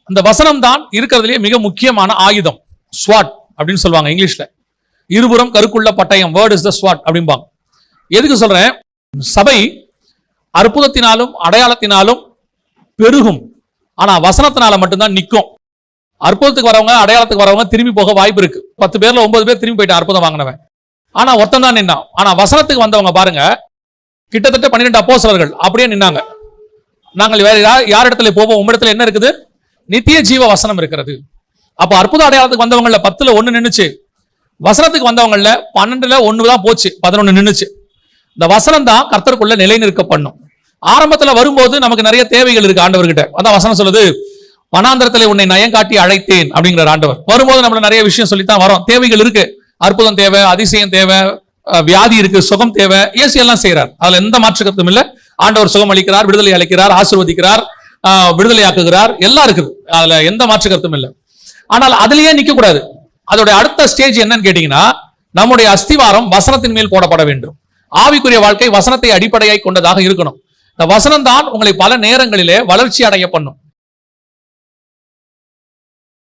அந்த வசனம் தான் இருக்கிறதுலே மிக முக்கியமான ஆயுதம். ஸ்வாட் அப்படின்னு சொல்லுவாங்க இங்கிலீஷ்ல. இருபுறம் கருக்குள்ள பட்டயம், வேர்ட் இஸ் த ஸ்வாட் அப்படிம்பாங்க. எதுக்கு சொல்றேன்? சபை அற்புதத்தினாலும் அடையாளத்தினாலும் பெருகும், ஆனா வசனத்தினால மட்டும்தான் நிற்கும். அற்புதத்துக்கு வரவங்க, அடையாளத்துக்கு வரவங்க திரும்பி போக வாய்ப்பு இருக்கு. 10 பேர்ல 9 பேர் திரும்பி போயிட்டு அற்புதம் வாங்கினவன், ஆனா ஒருத்தன் தான் நின்னான். ஆனா வசனத்துக்கு வந்தவங்க பாருங்க, கிட்டத்தட்ட 12 அப்போஸ்தலர்கள் அப்படியே நின்னாங்க. நாங்கள் வேற யார் இடத்துல போவோம்? உம்மிடத்துல என்ன இருக்குது? நித்திய ஜீவ வசனம் இருக்கிறது. அப்ப அற்புத அடையாளத்துக்கு வந்தவங்கள 10ல 1 நின்னுச்சு. வசனத்துக்கு வந்தவங்கள 12ல 1 தான் போச்சு, 11 நின்னுச்சு. இந்த வசனம் தான் கர்த்தருக்குள்ள நிலை நிற்க பண்ணும். ஆரம்பத்துல வரும்போது நமக்கு நிறைய தேவைகள் இருக்கு ஆண்டவர்கிட்ட. அதான் வசனம் சொல்லுது, வனாந்தரத்திலே உன்னை நயங்காட்டி அழைத்தேன் அப்படிங்கிற ஆண்டவர். வரும்போது நம்மள நிறைய விஷயம் சொல்லித்தான் வரோம். தேவைகள் இருக்கு. அற்புதம் தேவை, அதிசயம் தேவை, வியாதி இருக்கு, சுகம் தேவை. இயேசு எல்லாம் செய்யறார், அதுல எந்த மாற்று கருத்தும் இல்ல. ஆண்டவர் சுகம் அளிக்கிறார், விடுதலை அளிக்கிறார், ஆசீர்வதிக்கிறார், விடுதலை ஆக்குகிறார், எல்லாம் இருக்குது. அதுல எந்த மாற்று கருத்தும் இல்லை. ஆனால் அதுலயே நிக்க கூடாது. அதோட அடுத்த ஸ்டேஜ் என்னன்னு கேட்டீங்கன்னா, நம்முடைய அஸ்திவாரம் வசனத்தின் மேல் போடப்பட வேண்டும். ஆவிக்குரிய வாழ்க்கை வசனத்தை அடிப்படையாய் கொண்டதாக இருக்கணும். இந்த வசனம் தான் உங்களை பல நேரங்களிலே வளர்ச்சி அடைய பண்ணும்.